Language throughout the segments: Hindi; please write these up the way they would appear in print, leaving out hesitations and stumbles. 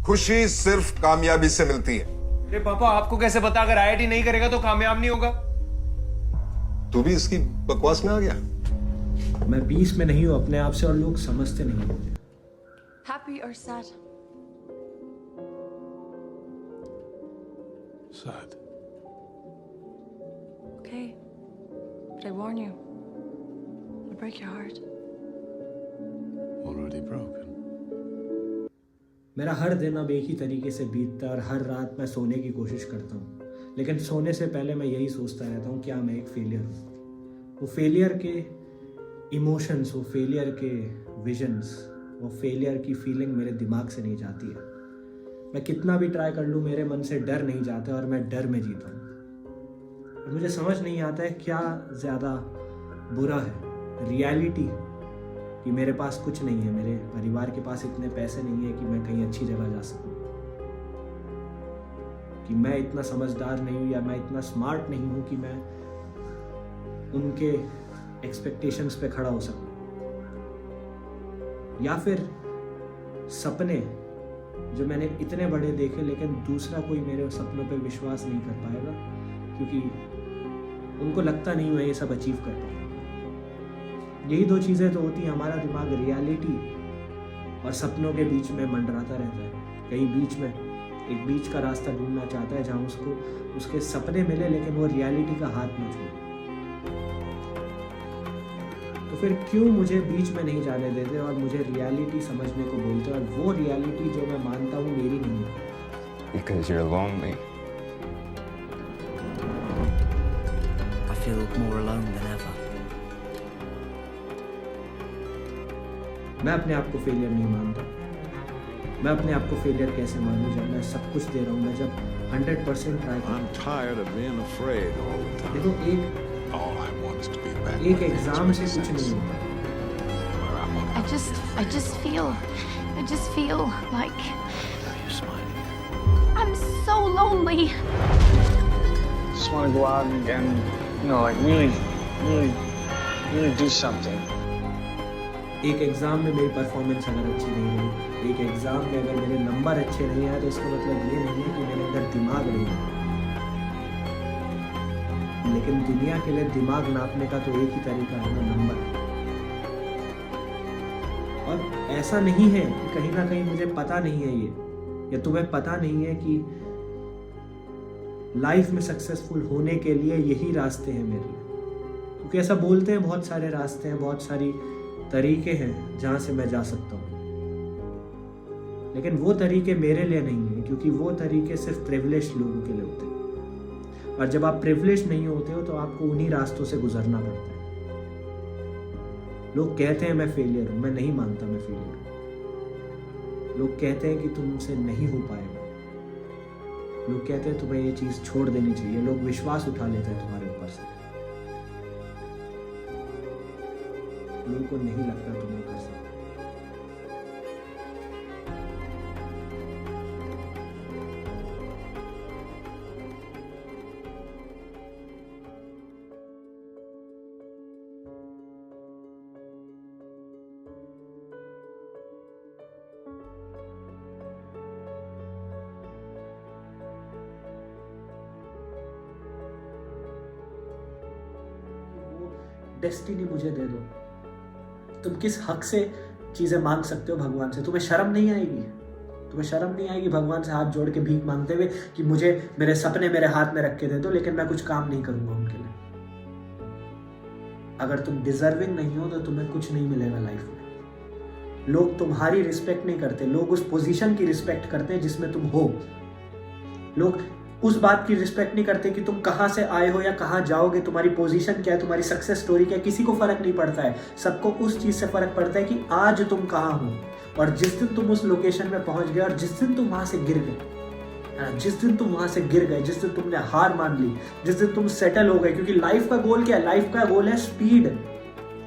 खुशी सिर्फ कामयाबी से मिलती है। अरे पापा, आपको कैसे पता? अगर आईआईटी नहीं करेगा तो कामयाब नहीं होगा। तू भी इसकी बकवास में आ गया। मैं 20 में नहीं हूँ अपने आप से, और लोग समझते नहीं हैं। Happy or sad? Sad. Okay. But I warn you. It'll break your heart. Already broken. मेरा हर दिन अब एक ही तरीके से बीतता है, और हर रात मैं सोने की कोशिश करता हूँ, लेकिन सोने से पहले मैं यही सोचता रहता हूँ, क्या मैं एक फेलियर हूँ? वो फेलियर के इमोशंस, वो फेलियर के विजन्स, वो फेलियर की फीलिंग मेरे दिमाग से नहीं जाती है। मैं कितना भी ट्राई कर लूँ, मेरे मन से डर नहीं जाता, और मैं डर में जीता हूँ। और मुझे समझ नहीं आता है क्या ज़्यादा बुरा है, रियलिटी कि मेरे पास कुछ नहीं है, मेरे परिवार के पास इतने पैसे नहीं है कि मैं कहीं अच्छी जगह जा सकूं, कि मैं इतना समझदार नहीं हूं, या मैं इतना स्मार्ट नहीं हूं कि मैं उनके एक्सपेक्टेशंस पे खड़ा हो सकूं, या फिर सपने जो मैंने इतने बड़े देखे लेकिन दूसरा कोई मेरे सपनों पे विश्वास नहीं कर पाएगा, क्योंकि उनको लगता नहीं मैं ये सब अचीव कर पाऊंगा। यही दो चीज़ें तो होती हैं, हमारा दिमाग रियलिटी और सपनों के बीच में मंडराता रहता है। कहीं बीच में एक बीच का रास्ता ढूंढना चाहता है जहाँ उसको उसके सपने मिले लेकिन वो रियलिटी का हाथ न छोड़े। तो फिर क्यों मुझे बीच में नहीं जाने देते और मुझे रियलिटी समझने को बोलते, और वो रियलिटी जो मैं मानता हूँ मेरी नहीं है? Because you're lonely. I feel more alone than ever. मैं अपने आप को फेलियर नहीं मानता। मैं अपने आप को फेलियर कैसे मानूं जब मैं सब कुछ दे रहा हूँ, मैं जब 100% ट्राई कर। I'm tired of being afraid all the time. देखो, All I want is to be back. एक where एग्जाम से things कुछ make नहीं sense, होता। where I'm on I just feel like You're smiling. I'm so lonely. Just want to go out and really do something. एक एग्ज़ाम में मेरी परफॉर्मेंस अगर अच्छी नहीं रही, एक एग्ज़ाम में अगर मेरे नंबर अच्छे नहीं आए, तो इसका मतलब ये नहीं है कि मेरे अंदर दिमाग नहीं है। लेकिन दुनिया के लिए दिमाग नापने का तो एक ही तरीका है ना, नंबर। और ऐसा नहीं है कि कहीं ना कहीं मुझे पता नहीं है ये, या तुम्हें पता नहीं है कि लाइफ में सक्सेसफुल होने के लिए यही रास्ते हैं मेरे लिए। क्योंकि ऐसा बोलते हैं, बहुत सारे रास्ते हैं, बहुत सारी तरीके हैं जहाँ से मैं जा सकता हूँ, लेकिन वो तरीके मेरे लिए नहीं हैं, क्योंकि वो तरीके सिर्फ प्रिविलेज्ड लोगों के लिए होते हैं। और जब आप प्रिविलेज्ड नहीं होते हो तो आपको उन्हीं रास्तों से गुजरना पड़ता है। लोग कहते हैं मैं फेलियर हूँ, मैं नहीं मानता मैं फेलियर हूँ। लोग कहते हैं कि तुमसे नहीं हो पाएगा, लोग कहते हैं तुम्हें ये चीज़ छोड़ देनी चाहिए, लोग विश्वास उठा लेते हैं तुम्हारे ऊपर से। लोगों को नहीं लगता तुम ये कर सकते। डेस्टिनी मुझे दे दो, तुम किस हक से चीजें मांग सकते हो भगवान से? तुम्हें शर्म नहीं आएगी? तुम्हें शर्म नहीं आएगी भगवान से हाथ जोड़ के भीख मांगते हुए कि मुझे मेरे सपने मेरे हाथ में रख के दे दो, लेकिन मैं कुछ काम नहीं करूंगा उनके लिए? अगर तुम डिजर्विंग नहीं हो तो तुम्हें कुछ नहीं मिलेगा लाइफ में। लोग तुम्हारी रिस्पेक्ट नहीं करते, लोग उस पोजीशन की रिस्पेक्ट करते हैं जिसमें तुम हो। लोग उस बात की रिस्पेक्ट नहीं करते कि तुम कहाँ से आए हो या कहाँ जाओगे, तुम्हारी पोजीशन क्या है, तुम्हारी सक्सेस स्टोरी क्या है, किसी को फर्क नहीं पड़ता है। सबको उस चीज से फर्क पड़ता है कि आज तुम कहाँ हो, और जिस दिन तुम उस लोकेशन में पहुंच गए, और जिस दिन तुम वहां से गिर गए, जिस दिन तुम वहां से गिर गए, जिस दिन तुमने हार मान ली, जिस दिन तुम सेटल हो गए। क्योंकि लाइफ का गोल क्या है? लाइफ का गोल है स्पीड।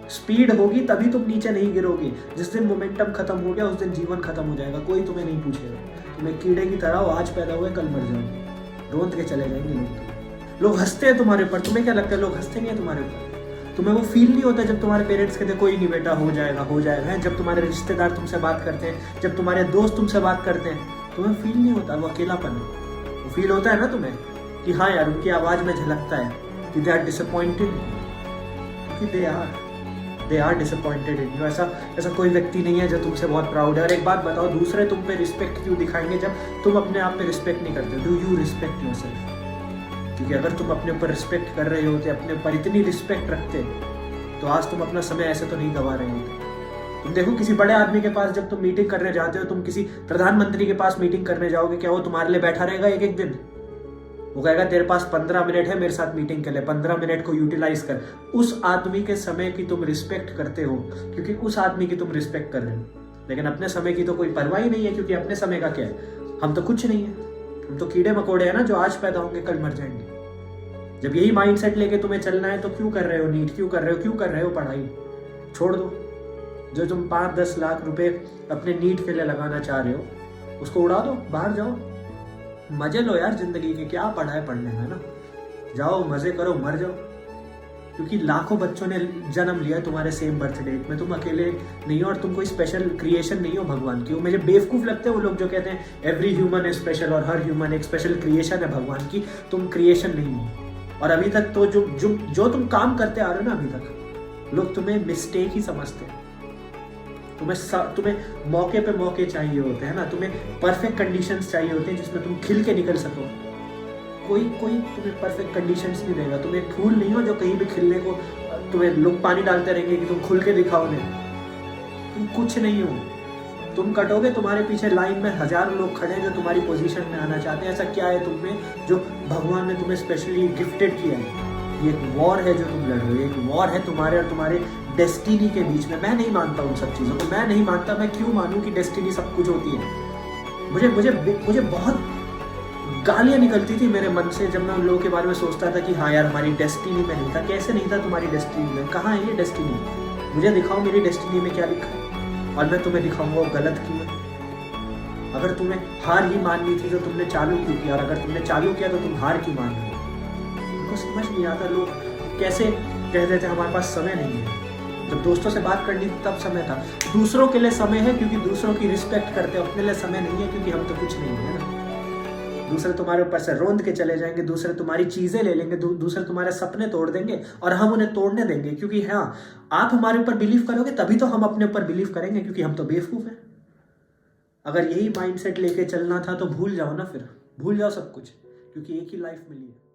स्पीड होगी तभी तुम नीचे नहीं गिरोगे। जिस दिन मोमेंटम खत्म हो गया, उस दिन जीवन खत्म हो जाएगा। कोई तुम्हें नहीं पूछेगा। तुम्हें कीड़े की तरह हो, आज पैदा हुए कल मर जाओगे, रोंद के चले जाएंगे लोग। लोग हंसते हैं तुम्हारे ऊपर, तुम्हें क्या लगता है लोग हंसते नहीं है तुम्हारे ऊपर? तुम्हें वो फील नहीं होता जब तुम्हारे पेरेंट्स कहते कोई नहीं बेटा, हो जाएगा हो जाएगा, जब तुम्हारे रिश्तेदार तुमसे बात करते हैं, जब तुम्हारे दोस्त तुमसे बात करते हैं, तुम्हें फील नहीं होता वो अकेलापन? वो फील होता है ना तुम्हें कि हाँ यार उनकी आवाज में झलकता है कि दे आर डिसअपॉइंटेड, क्योंकि they are disappointed in you. ऐसा कोई व्यक्ति नहीं है जो तुमसे बहुत प्राउड है। और एक बात बताओ, दूसरे तुम पे रिस्पेक्ट क्यों दिखाएंगे जब तुम अपने आप पे रिस्पेक्ट नहीं करते? Do you respect yourself? क्योंकि अगर तुम अपने ऊपर रिस्पेक्ट कर रहे होते, अपने ऊपर इतनी रिस्पेक्ट रखते, तो आज तुम अपना समय ऐसे तो नहीं गंवा रहे होते। तुम देखो किसी बड़े आदमी के पास जब तुम मीटिंग करने जाते हो, तुम किसी प्रधानमंत्री के पास मीटिंग करने जाओगे, क्या वो तुम्हारे लिए बैठा रहेगा एक एक दिन? वो कहेगा तेरे पास 15 मिनट है मेरे साथ मीटिंग के लिए, 15 मिनट को यूटिलाइज कर। उस आदमी के समय की तुम रिस्पेक्ट करते हो क्योंकि उस आदमी की तुम रिस्पेक्ट कर रहे हो, लेकिन अपने समय की तो कोई परवाह ही नहीं है, क्योंकि अपने समय का क्या है? हम तो कुछ नहीं है, हम तो कीड़े मकोड़े हैं ना, जो आज पैदा होंगे कल मर जाएंगे। जब यही माइंडसेट लेके तुम्हें चलना है तो क्यों कर रहे हो नीट, क्यों कर रहे हो पढ़ाई? छोड़ दो। जो तुम 5-10 लाख रुपए अपने नीट के लिए लगाना चाह रहे हो उसको उड़ा दो, बाहर जाओ, मजे लो यार जिंदगी के। क्या पढ़ा है पढ़ने में ना, जाओ मजे करो, मर जाओ। क्योंकि लाखों बच्चों ने जन्म लिया तुम्हारे सेम बर्थ डेट में, तुम अकेले नहीं हो और तुम कोई स्पेशल क्रिएशन नहीं हो भगवान की। वो मुझे बेवकूफ़ लगते हैं वो लोग जो कहते हैं एवरी ह्यूमन इज स्पेशल और हर ह्यूमन एक स्पेशल क्रिएशन है भगवान की। तुम क्रिएशन नहीं हो। और अभी तक तो जो तुम काम करते आ रहे हो ना, अभी तक लोग तुम्हें मिस्टेक ही समझते हैं। तुम्हें मौके पे मौके चाहिए होते हैं ना, तुम्हें परफेक्ट कंडीशंस चाहिए होते हैं जिसमें तुम खिल के निकल सको। कोई तुम्हें परफेक्ट कंडीशंस नहीं देगा। तुम एक फूल नहीं हो जो कहीं भी खिलने को तुम्हें लोग पानी डालते रहेंगे कि तुम खुल के दिखाओ नहीं। तुम कुछ नहीं हो। तुम कटोगे, तुम्हारे पीछे लाइन में हजारों लोग खड़े हैं जो तुम्हारी पोजीशन में आना चाहते हैं। ऐसा क्या है तुम में जो भगवान ने तुम्हें स्पेशली गिफ्टेड किया है? ये एक वॉर है जो तुम लड़ रहे हो, एक वॉर है तुम्हारे और तुम्हारे डेस्टिनी के बीच में। मैं नहीं मानता उन सब चीज़ों को, मैं नहीं मानता। मैं क्यों मानूं कि डेस्टिनी सब कुछ होती है? मुझे बहुत गालियाँ निकलती थी मेरे मन से जब मैं उन लोगों के बारे में सोचता था कि हाँ यार हमारी डेस्टिनी में नहीं था। कैसे नहीं था तुम्हारी डेस्टिनी में? कहाँ है ये डेस्टिनी? मुझे दिखाओ मेरी डेस्टिनी में क्या लिखा है और मैं तुम्हें दिखाऊंगा वो गलत क्यों है। अगर तुम्हें हार ही माननी थी तो तुमने चालू क्यों किया? और अगर तुमने चालू किया तो तुम हार क्यों मान रहे हो? उनको समझ नहीं आता लोग कैसे कह देते हमारे पास समय नहीं है। जब दोस्तों से बात करनी थी तब समय था। दूसरों के लिए समय है क्योंकि दूसरों की रिस्पेक्ट करते हो, अपने लिए समय नहीं है क्योंकि हम तो कुछ नहीं है ना। दूसरे तुम्हारे ऊपर से रोंद के चले जाएंगे, दूसरे तुम्हारी चीजें ले लेंगे, दूसरे तुम्हारे सपने तोड़ देंगे और हम उन्हें तोड़ने देंगे। क्योंकि हाँ, आप हमारे ऊपर बिलीव करोगे तभी तो हम अपने ऊपर बिलीव करेंगे, क्योंकि हम तो बेवकूफ हैं। अगर यही माइंडसेट लेके चलना था तो भूल जाओ ना, फिर भूल जाओ सब कुछ, क्योंकि एक ही लाइफ मिली है।